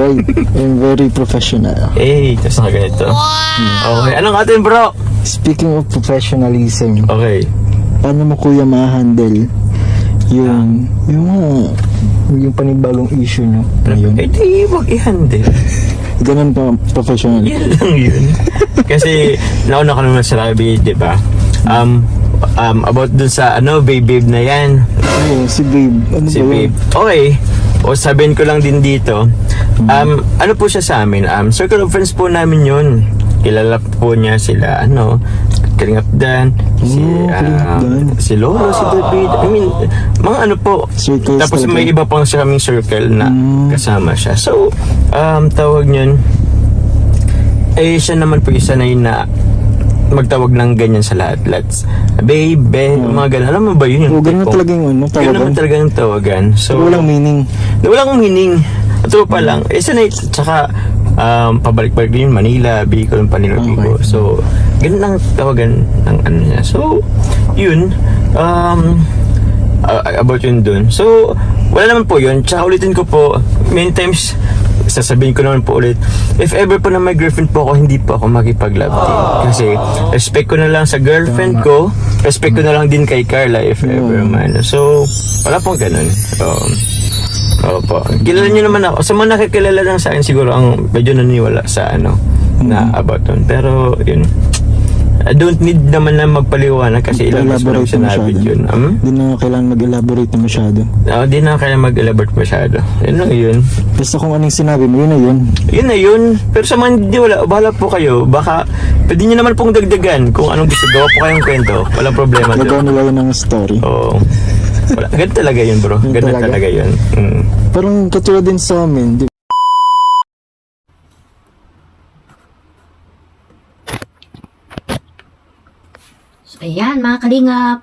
right. I'm very professional. Tapos na ganito. Okay, anong atin bro? Speaking of professionalism, Okay. paano mo kuya ma-handle yung panibagong issue nyo ngayon? Di wag i-handle. Ganun pa professional. Yan lang yun. Kasi, nauna ka naman sa labi, di ba? About dun sa, babe na yan. Oo, si babe. Ano Si ba yun? babe. Okay. O sabihin ko lang din dito. Ano po siya sa amin? Circle of friends po namin yun. Kilala po niya sila, Kalingap Dan, Kalingap Dan. si Lolo, si David. I mean, mga ano po. Circles Tapos talaga. may iba pang sa kaming circle na kasama siya. So, tawag niyon, siya naman po isa na yun na magtawag ng ganyan sa lahat. Let's, babe, mga ganun. Alam mo ba yun? Oo, ganun tipong- talaga yung Ganun tawagan. naman talaga yung tawagan. So, Walang meaning. walang meaning. Ito pa lang. Sanay, tsaka, pabalik-balik din yun, Manila, Bicol, Manila, Okay. Bicol. So, ganun ang tawagan ng ano niya. So, yun, about yun dun. So, wala naman po yun. Tsaka ulitin ko po, many times, sasabihin ko naman po ulit, if ever po na may girlfriend po ako, hindi po ako makipag-love team. Kasi, respect ko na lang sa girlfriend ko, respect ko na lang din kay Carla, if ever man. So, wala pong ganun. Opo. Kilala niyo naman ako. Sa mga nakikilala lang sa akin, siguro ang medyo naniwala sa na about yun. Pero, yun. I don't need naman na magpaliwanag kasi ilang mas lang sinabi yun. Hindi na kailangan mag-elaborate na masyado. Di na kaya mag-elaborate masyado. Yun lang yun. Basta kung anong sinabi mo, yun na yun. Yun na yun. Pero sa mga hindi wala, bahala po kayo. Baka, pwede nyo naman pong dagdagan kung anong gusto. Gawa po kayong kwento. Walang problema Nagawa doon. nila yun ng story. Oo. Ganun talaga yun bro. Ganun talaga yun. Parang katulad din sa amin, di So, ayan mga kalingap.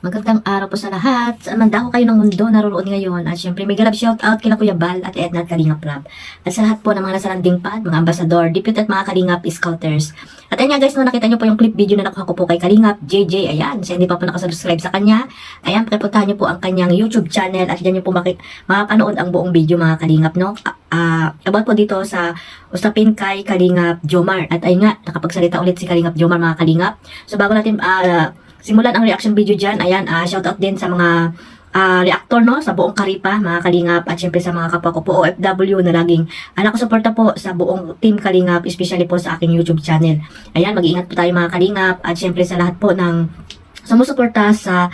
Magandang araw po sa lahat. Saan man dako kayo ng mundo naroon ngayon. At syempre, may galap shoutout kila Kuya Bal at Edna at Kalingap Rab. At sa lahat po ng mga nasa landing pad, mga ambassador, deputy at mga Kalingap scouters. At ayan nga guys, no, nakita nyo po yung clip video na nakuha ko po kay Kalingap JJ. Ayan, sa hindi pa po nakasubscribe sa kanya. Ayan, pakipuntahan nyo po ang kanyang YouTube channel at dyan nyo po makapanood ang buong video mga Kalingap, no? About po dito sa usapin kay Kalingap Jomar. At ayun nga, nakapagsalita ulit si Kalingap Jomar mga Kalingap. So bago natin simulan ang reaction video dyan, ayan, shoutout din sa mga reactor, no, sa buong Karipa, mga Kalingap, at syempre sa mga kapwa ko po OFW na laging nakasuporta po sa buong team Kalingap, especially po sa aking YouTube channel. Ayan, mag-iingat po tayo mga Kalingap, at syempre sa lahat po ng sumusuporta sa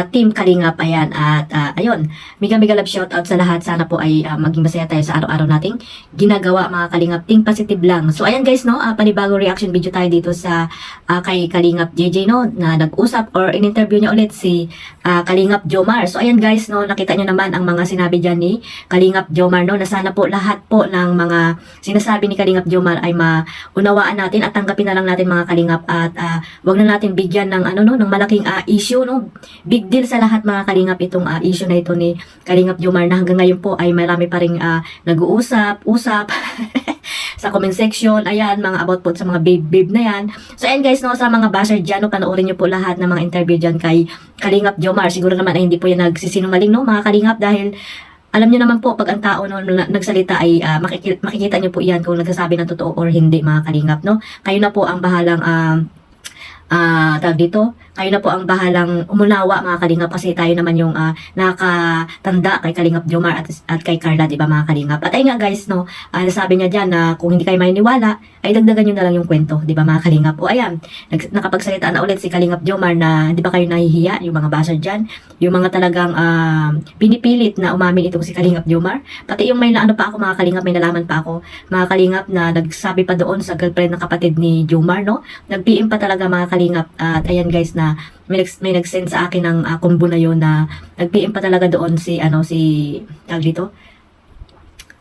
Team Kalingap. Ayan, at ayun, mega love shoutout sa lahat. Sana po ay maging masaya tayo sa araw-araw nating ginagawa mga Kalingap. Think positive lang. So ayan guys, no, panibagong reaction video tayo dito sa kay Kalingap JJ, no, na nag-usap or in-interview niya ulit si Kalingap Jomar. So ayan guys, no, nakita niyo naman ang mga sinabi dyan ni Kalingap Jomar, no, na sana po lahat po ng mga sinasabi ni Kalingap Jomar ay maunawaan natin at tanggapin na lang natin mga Kalingap, at wag na natin bigyan ng ng malaking issue, no. Big deal sa lahat mga Kalingap itong issue na ito ni Kalingap Jomar, na hanggang ngayon po ay marami pa ring nag-uusap sa comment section. Ayan, mga about po sa mga babe na yan. So ayan guys, no, sa mga basher dyan, no, panoorin nyo po lahat ng mga interview dyan kay Kalingap Jomar. Siguro naman ay hindi po yan nagsisinungaling, no, mga Kalingap, dahil alam nyo naman po, pag ang tao no, nagsalita ay makikita nyo po yan kung nagsasabi ng totoo or hindi mga Kalingap, no. Kayo na po ang bahalang tawag dito, kayo na po ang bahalang umunawa mga Kalingap, kasi tayo naman yung nakatanda kay Kalingap Jomar at kay Carla, di ba mga Kalingap? At ayun nga guys, no, nasabi niya dyan na kung hindi kayo maniniwala, ay dagdagan nyo na lang yung kwento, di ba mga Kalingap? O ayan, nakapagsalita na ulit si Kalingap Jomar na di ba kayo nahihiya, yung mga basher dyan, yung mga talagang pinipilit na umamin itong si Kalingap Jomar. Pati yung may naano pa ako mga Kalingap, may nalaman pa ako mga Kalingap na nagsabi pa doon sa girlfriend ng kapatid ni Jomar, no? Nag-PM pa talaga mga Kalingap. At ayan guys, na may nag-send sa akin ng combo na yun, na nag-PM pa talaga doon si tawag dito,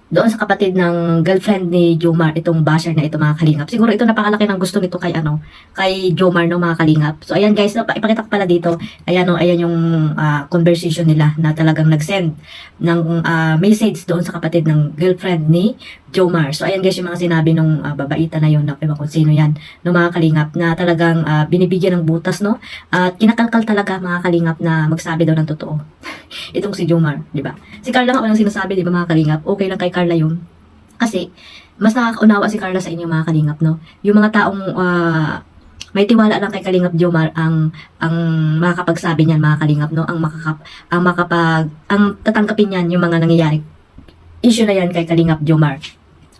doon sa kapatid ng girlfriend ni Jomar, itong basher na ito mga Kalingap. Siguro ito napakalaki ng gusto nito kay kay Jomar, no, mga Kalingap. So ayan guys, no, ipakita ko pala dito. Ayan, no, ayan yung conversation nila na talagang nag-send ng message doon sa kapatid ng girlfriend ni Jomar. So ayan guys, yung mga sinabi nung babaita na yun, na ewan kung sino yan, no, mga Kalingap, na talagang binibigyan ng butas, no, at kinakalkal talaga mga Kalingap na magsabi daw ng totoo. Itong si Jomar, di ba? Si Carla nga walang sinasabi, di ba mga Kalingap? Okay lang kay Carla yun. Kasi, mas nakakaunawa si Carla sa inyo mga kalingap, no? Yung mga taong may tiwala lang kay Kalingap Jomar ang makakapagsabi niyan mga kalingap, no? Ang tatanggapin niyan yung mga nangyayari. Issue na yan kay Kalingap Jomar.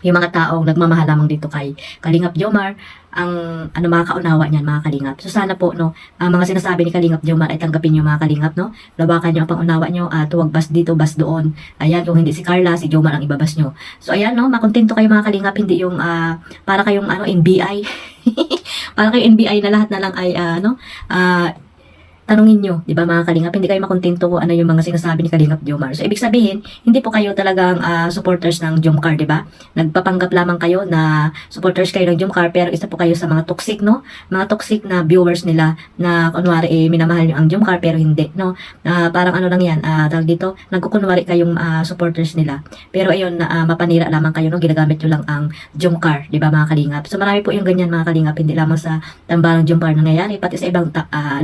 Yung mga taong nagmamahal lamang dito kay Kalingap Jomar, ang makakaunawa niyan mga kalingap. So sana po no, ang mga sinasabi ni Kalingap Jomar ay tanggapin niyo mga kalingap, no? Lawakan niyo ang pangunawa niyo at huwag bas dito, bas doon. Ayan, kung hindi si Carla, si Jomar ang ibabas niyo. So ayan no, makontento kayo mga kalingap, hindi yung para kayong NBI. Para kayong NBI na lahat na lang ay tanungin nyo, di ba mga kalingap, hindi kayo makontento kung ano yung mga sinasabi ni Kalingap Jomar. So, ibig sabihin, hindi po kayo talagang supporters ng Jomcar, di ba? Nagpapanggap lamang kayo na supporters kayo ng Jomcar, pero isa po kayo sa mga toxic, no? Mga toxic na viewers nila na kunwari minamahal nyo ang Jomcar, pero hindi, no? Parang ano lang yan, tawag dito, nagkukunwari kayong supporters nila. Pero ayun, mapanira lamang kayo, no? Ginagamit nyo lang ang Jomcar, di ba mga kalingap? So, marami po yung ganyan mga kalingap, hindi lamang sa tambarang Jomcar nangyayari, pati sa ibang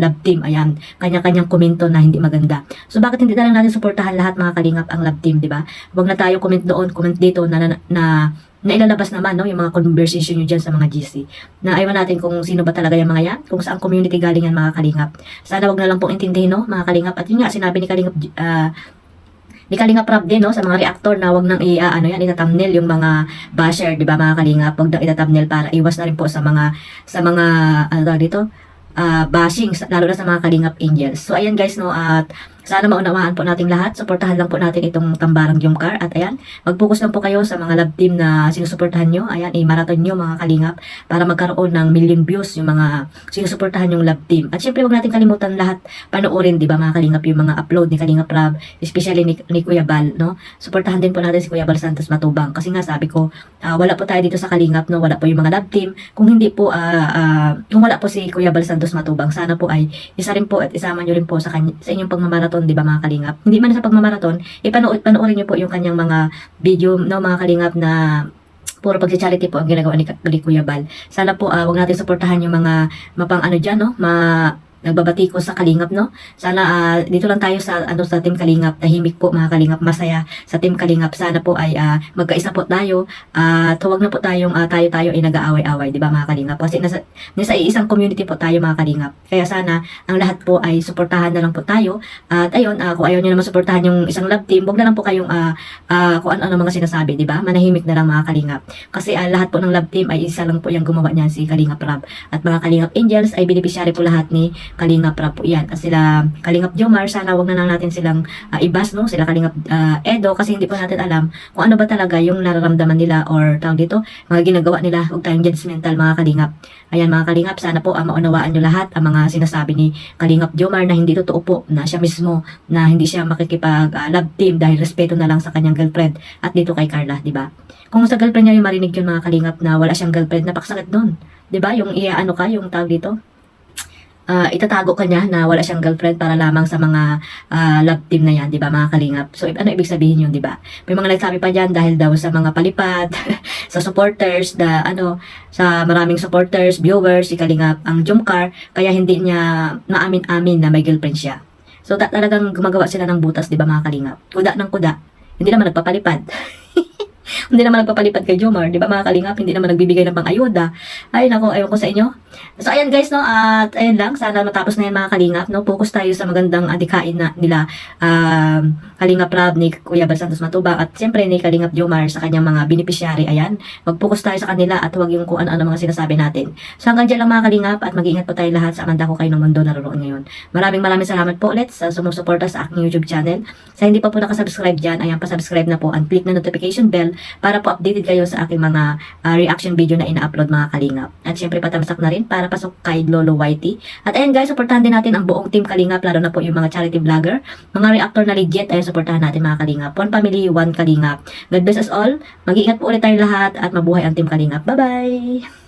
love team, ayan, kanya-kanyang komento na hindi maganda. So bakit hindi na lang natin suportahan lahat mga kalingap ang love team, di ba? Huwag na tayo comment doon, comment dito na ilalabas naman no yung mga conversation nyo dyan sa mga GC. Na ayaw natin kung sino ba talaga yung mga yan, kung saan community galing yan mga kalingap. Sana wag na lang pong intindihin no mga kalingap. At yun nga sinabi ni Kalingap Rob din no sa mga reactor na wag nang ita-thumbnail yung mga basher, di ba mga kalingap? Wag nang ita-thumbnail para iwas na rin po sa mga bashing, lalo na sa mga Kalingap Angels. So, ayan guys, no, at sana maunawaan po nating lahat. Suportahan lang po natin itong tambarang Jomcar. At ayan, mag-focus lang po kayo sa mga love team na sinusuportahan nyo. Ayan, i-marathon nyo mga kalingap para magkaroon ng million views yung mga sinusuportahan yung love team. At syempre, huwag natin kalimutan lahat panoorin, di ba mga kalingap, yung mga upload ni Kalingap Rob, especially ni Kuya Bal, no? Suportahan din po natin si Kuya Bal Santos Matubang. Kasi nga sabi ko, wala po tayo dito sa Kalingap, no? Wala po yung mga love team. Kung hindi po, kung wala po si Kuya Bal Santos Matubang, sana po ay isa rin po at isama nyo rin po sa inyong pagmamarathon, di ba mga kalingap? Hindi man sa pagmamarathon, panoorin niyo po yung kanyang mga video, no mga kalingap, na puro pag-charity po ang ginagawa ni Kuya Bal. Sana po wag natin suportahan yung mga mapang dyan, no? Nagbabati ko sa Kalingap, no? Sana dito lang tayo sa Team Kalingap. Tahimik po mga Kalingap, masaya sa Team Kalingap. Sana po ay magkaisa po tayo at huwag na po tayong tayo ay nag-aaway-away, di ba mga Kalingap? Kasi nasa isang community po tayo mga Kalingap. Kaya sana ang lahat po ay suportahan na lang po tayo. At ayun, kung ayaw niyo naman suportahan yung isang love team, huwag na lang po kayong kung ano mga sinasabi, di ba? Manahimik na lang mga Kalingap. Kasi lahat po ng love team ay isa lang po yung gumawa niyan, si Kalingap Rob. At mga Kalingap Angels ay beneficiary po lahat ni Kalingap Rob po yan. At sila Kalingap Jomar, sana wag na lang natin silang ibas, no? Sila Kalingap Edo, kasi hindi po natin alam kung ano ba talaga yung nararamdaman nila or tawag dito, mga ginagawa nila. Huwag tayong judgmental mga Kalingap. Ayan mga Kalingap, sana po maunawaan nyo lahat ang mga sinasabi ni Kalingap Jomar na hindi totoo po, na siya mismo na hindi siya makikipag love team dahil respeto na lang sa kanyang girlfriend at dito kay Carla, di ba? Kung sa girlfriend niya yung marinig yun mga Kalingap na wala siyang girlfriend, napakasakit doon. Di ba? Yung yung tawag dito, itatago ka niya na wala siyang girlfriend para lamang sa mga love team na yan, di ba mga Kalingap? So, ano ibig sabihin yun, di ba? May mga nagsabi pa dyan dahil daw sa mga palipad, sa supporters, sa maraming supporters, viewers, si Kalingap ang Jomcar, kaya hindi niya maamin-amin na may girlfriend siya. So, talagang gumagawa sila ng butas, di ba mga Kalingap? Kuda ng kuda, hindi naman nagpapalipad. Hindi naman nagpapalipad kay Jomar, di ba mga Kalingap? Hindi naman nagbibigay ng pang-ayuda. Ay nako, ewan ko sa inyo. So ayan guys, no, at ayan lang, sana matapos na yan mga Kalingap, no. Focus tayo sa magandang adikain nila Kalingap Rob, ni Kuya Bal Santos Matubang, at siyempre ni Kalingap Jomar sa kanyang mga beneficiary. Ayan, mag-focus tayo sa kanila at huwag yung kung ano-ano mga sinasabi natin. So hanggang dyan lang mga Kalingap, at mag-iingat po tayo lahat sa Amanda ko kayo ng mundo naroon ngayon. Maraming salamat po ulit sa sumusuporta sa aking YouTube channel. Sa hindi pa po nakasubscribe dyan, ayan, pa-subscribe na po and click na notification bell para po updated kayo sa aking mga reaction video na ina-upload mga Kalingap. At syempre patamsak na rin para pasok kay Lolo Whitey. At ayan guys, supportahan din natin ang buong team Kalingap, lalo na po yung mga charity vlogger, mga reactor na legit, ayan, supportahan natin mga Kalingap. One family, one Kalingap. God bless us all. Mag-iingat po ulit tayo lahat at mabuhay ang team Kalingap. Bye-bye!